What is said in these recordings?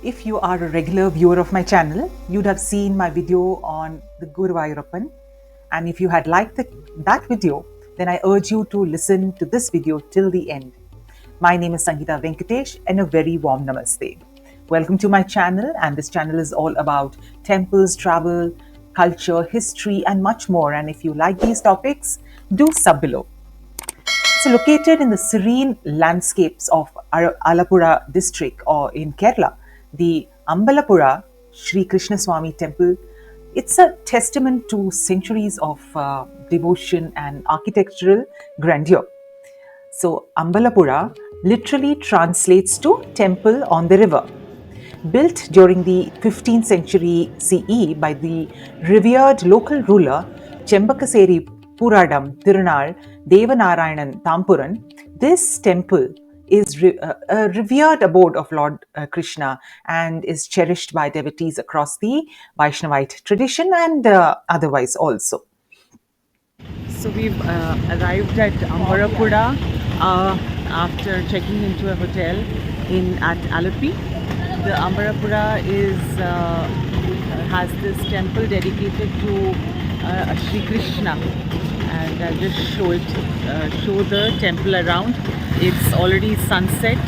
If you are a regular viewer of my channel, you'd have seen my video on the Guruvayurappan. And if you had liked that video, then I urge you to listen to this video till the end. My name is Sangeeta Venkatesh and a very warm namaste. Welcome to my channel, and this channel is all about temples, travel, culture, history, and much more. And if you like these topics, do sub below. So located in the serene landscapes of Alappuzha district or in Kerala, the Ambalappuzha Sri Krishna Swami Temple, it's a testament to centuries of devotion and architectural grandeur. So Ambalappuzha literally translates to temple on the river. Built during the 15th century CE by the revered local ruler Chembakasserry Pooradam Thirunal-Devanarayanan Thampuran, this temple is a revered abode of Lord Krishna and is cherished by devotees across the Vaishnavite tradition and otherwise also. So we've arrived at Ambalappuzha after checking into a hotel at Alleppey. The Ambalappuzha has this temple dedicated to Sri Krishna, and I'll just show the temple around. It's already sunset.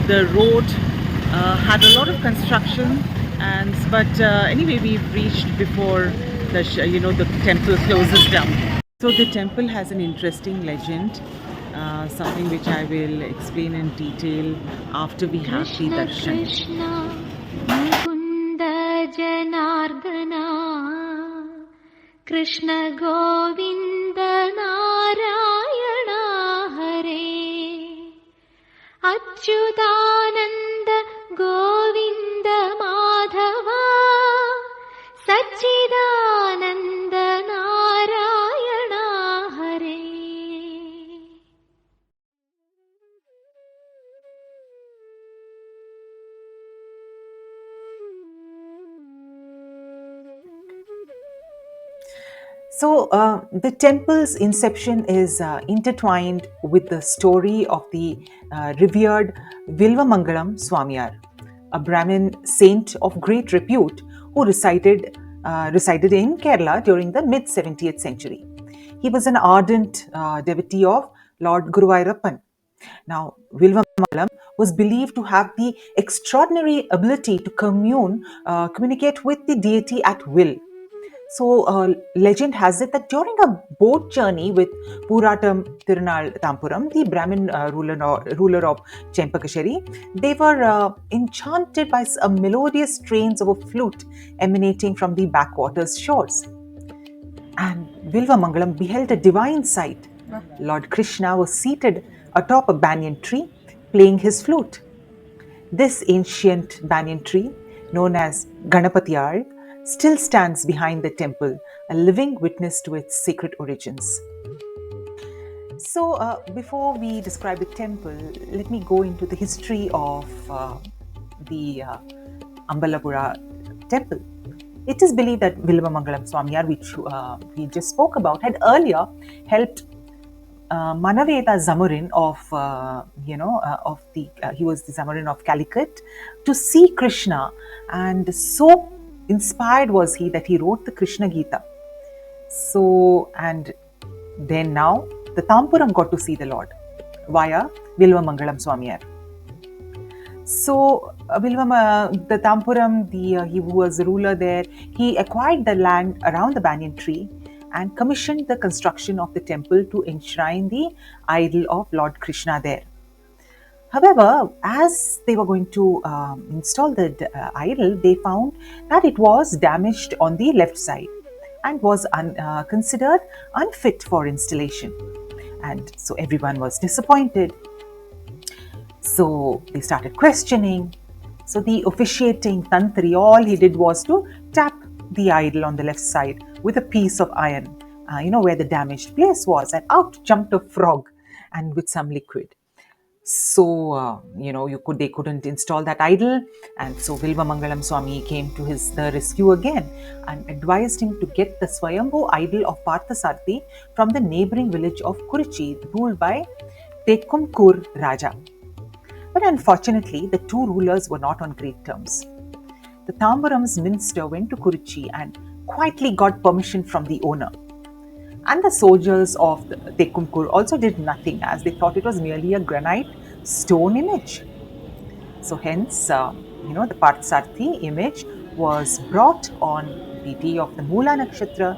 The road had a lot of construction, but anyway, we've reached before the temple closes down. So the temple has an interesting legend, something which I will explain in detail after we have the darshan. Krishna, Mukunda Janardana, Krishna Govinda Narayana Hare, Achyutananda Govinda Madhava, Sachidananda Narayana Hare. So the temple's inception is intertwined with the story of the revered Vilvamangalam Swamiyar, a Brahmin saint of great repute who resided in Kerala during the mid-17th century. He was an ardent devotee of Lord Guruvayurappan. Now, Vilvamangalam was believed to have the extraordinary ability to communicate with the deity at will. So, legend has it that during a boat journey with Pooradam Thampuran, the Brahmin ruler of Chembakasserry, they were enchanted by a melodious strains of a flute emanating from the backwaters shores. And Vilvamangalam beheld a divine sight. Lord Krishna was seated atop a banyan tree playing his flute. This ancient banyan tree, known as Ganapatiyar, still stands behind the temple, a living witness to its sacred origins. So, before we describe the temple, let me go into the history of the Ambalappuzha temple. It is believed that Vilvamangalam Swamiyar, which we just spoke about, had earlier helped Manaveda Zamorin he was the Zamorin of Calicut, to see Krishna, and so inspired was he that he wrote the Krishna Gita. So, and then now the Thampuran got to see the Lord via Vilvamangalam Swamiyar. So, the Thampuram, he who was the ruler there, he acquired the land around the banyan tree and commissioned the construction of the temple to enshrine the idol of Lord Krishna there. However, as they were going to install the idol, they found that it was damaged on the left side and was considered unfit for installation. And so everyone was disappointed. So they started questioning. So the officiating Tantri, all he did was to tap the idol on the left side with a piece of iron, where the damaged place was, and out jumped a frog and with some liquid. So, they couldn't install that idol, and so Vilvamangalam Swami came to the rescue again and advised him to get the Swayambhu idol of Parthasarathi from the neighboring village of Kurichi, ruled by Tekkumkur Raja. But unfortunately, the two rulers were not on great terms. The Thampuram's minister went to Kurichi and quietly got permission from the owner. And the soldiers of the Tekumkur also did nothing, as they thought it was merely a granite stone image. So hence, the Parthsarthi image was brought on the day of the Mula Nakshatra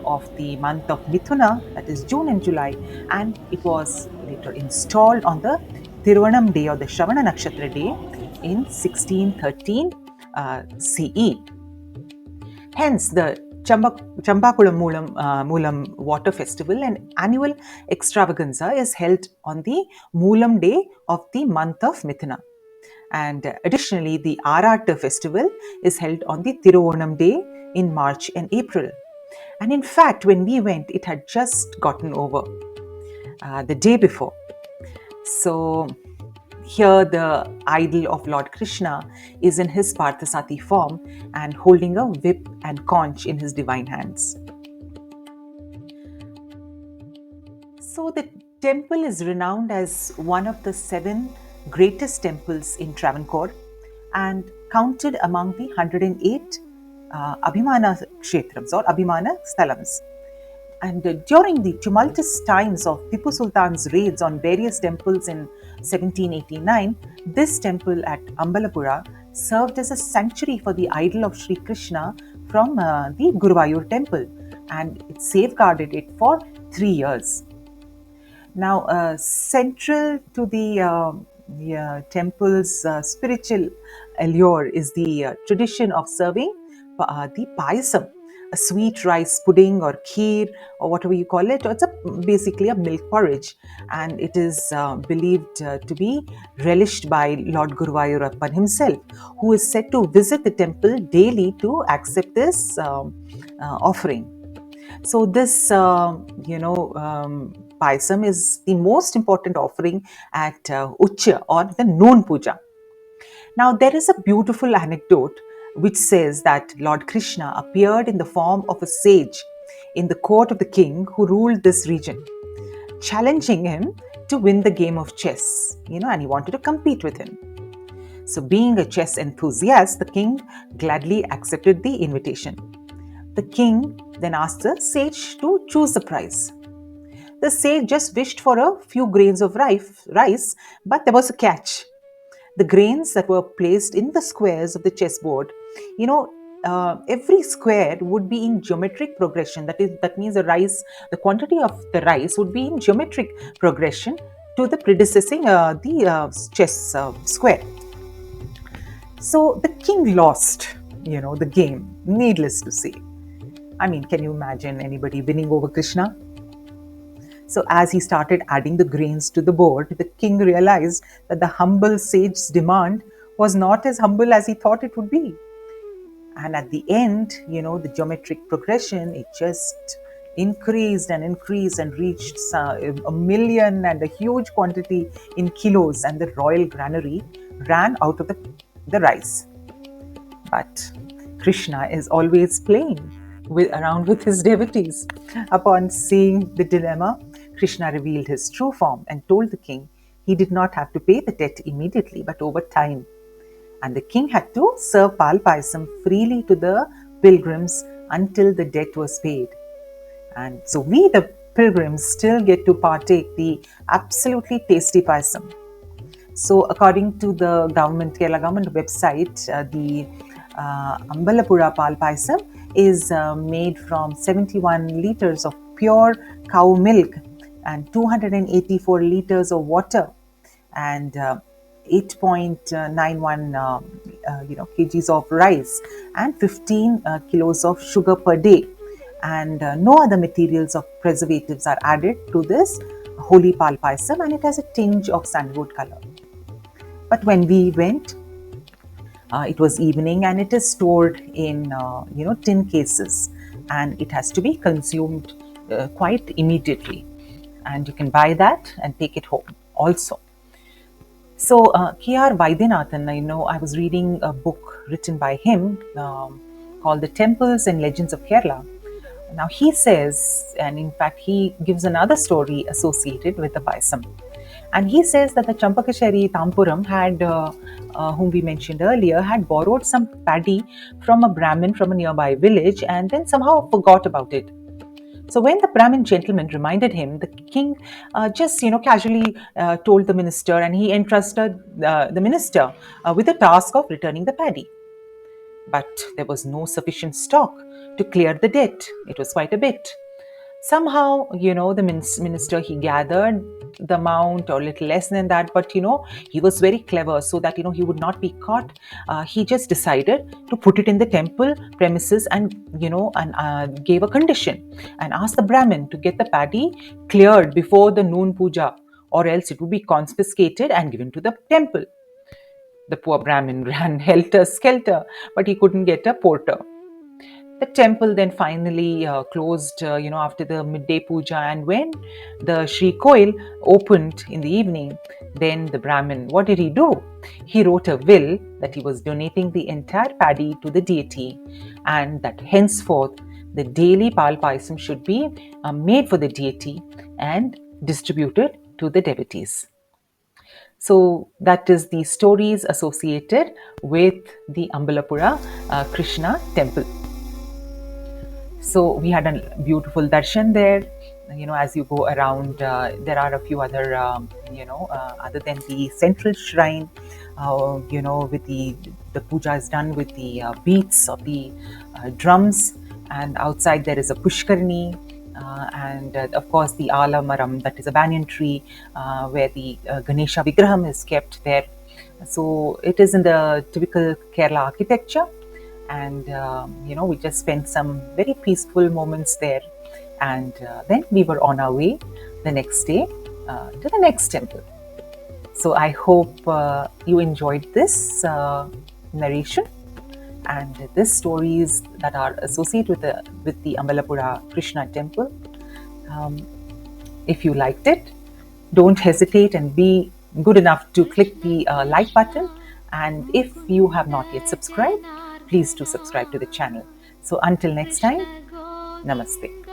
of the month of Mithuna, that is June and July, and it was later installed on the Thirunal day or the Shravana Nakshatra day in 1613 CE. Hence, the Chembakasserry water festival, an annual extravaganza, is held on the Moolam day of the month of Mithuna. And additionally, the Arattu festival is held on the Thiruvonam day in March and April. And in fact, when we went, it had just gotten over the day before. So here the idol of Lord Krishna is in his Parthasati form and holding a whip and conch in his divine hands. So the temple is renowned as one of the 7 greatest temples in Travancore and counted among the 108 Abhimana Kshetrams or Abhimana Sthalams. And during the tumultuous times of Tipu Sultan's raids on various temples in 1789, this temple at Ambalappuzha served as a sanctuary for the idol of Sri Krishna from the Guruvayur temple, and it safeguarded it for 3 years. Now, central to the temple's spiritual allure is the tradition of serving the Payasam, a sweet rice pudding or kheer or whatever you call it. It's basically a milk porridge, and it is believed to be relished by Lord Guruvayurappan himself, who is said to visit the temple daily to accept this offering. So this, Payasam is the most important offering at Ucha or the noon puja. Now, there is a beautiful anecdote which says that Lord Krishna appeared in the form of a sage in the court of the king who ruled this region, challenging him to win the game of chess, and he wanted to compete with him. So, being a chess enthusiast, the king gladly accepted the invitation. The king then asked the sage to choose the prize. The sage just wished for a few grains of rice, but there was a catch. The grains that were placed in the squares of the chessboard, every square would be in geometric progression. That means the quantity of the rice would be in geometric progression to the predecessing the chess square. So the king lost, the game, needless to say. I mean, can you imagine anybody winning over Krishna? So as he started adding the grains to the board, the king realized that the humble sage's demand was not as humble as he thought it would be. And at the end, the geometric progression, it just increased and increased and reached 1 million and a huge quantity in kilos, and the royal granary ran out of the rice. But Krishna is always playing around with his devotees. Upon seeing the dilemma, Krishna revealed his true form and told the king he did not have to pay the debt immediately, but over time. And the king had to serve Palpayasam freely to the pilgrims until the debt was paid. And so we, the pilgrims, still get to partake the absolutely tasty Payasam. So according to the Kerala government website, the Ambalappuzha Palpayasam is made from 71 liters of pure cow milk and 284 liters of water and 8.91 kgs of rice and 15 kilos of sugar per day, and no other materials of preservatives are added to this holy Palpayasam, and it has a tinge of sandalwood color. But when we went, it was evening, and it is stored in tin cases, and it has to be consumed quite immediately, and you can buy that and take it home also. So K.R. Vaidyanathan, I was reading a book written by him called The Temples and Legends of Kerala. Now he says, and in fact he gives another story associated with the Payasam. And he says that the Chembakasserry Thampuran had, whom we mentioned earlier, had borrowed some paddy from a Brahmin from a nearby village and then somehow forgot about it. So when the Brahmin gentleman reminded him, the king just, casually told the minister, and he entrusted the minister with the task of returning the paddy. But there was no sufficient stock to clear the debt. It was quite a bit. Somehow, the minister, he gathered the amount or a little less than that, but he was very clever, so that he would not be caught. He just decided to put it in the temple premises, and gave a condition and asked the Brahmin to get the paddy cleared before the noon puja, or else it would be confiscated and given to the temple. The poor Brahmin ran helter skelter, but he couldn't get a porter. The temple then finally closed, after the midday puja, and when the Sri Koil opened in the evening, then the Brahmin, what did he do? He wrote a will that he was donating the entire paddy to the deity, and that henceforth the daily Palpayasam should be made for the deity and distributed to the devotees. So that is the stories associated with the Ambalappuzha Krishna Temple. So we had a beautiful darshan there. As you go around, there are a few other, other than the central shrine, with the puja is done with the beats of the drums, and outside there is a pushkarni, and of course the alamaram, that is a banyan tree, where the Ganesha Vigraham is kept there. So it is in the typical Kerala architecture, and we just spent some very peaceful moments there, and then we were on our way the next day to the next temple. So I hope you enjoyed this narration and these stories that are associated with the Ambalappuzha Krishna Temple. If you liked it, don't hesitate and be good enough to click the like button. And if you have not yet subscribed, please do subscribe to the channel. So until next time, Namaste.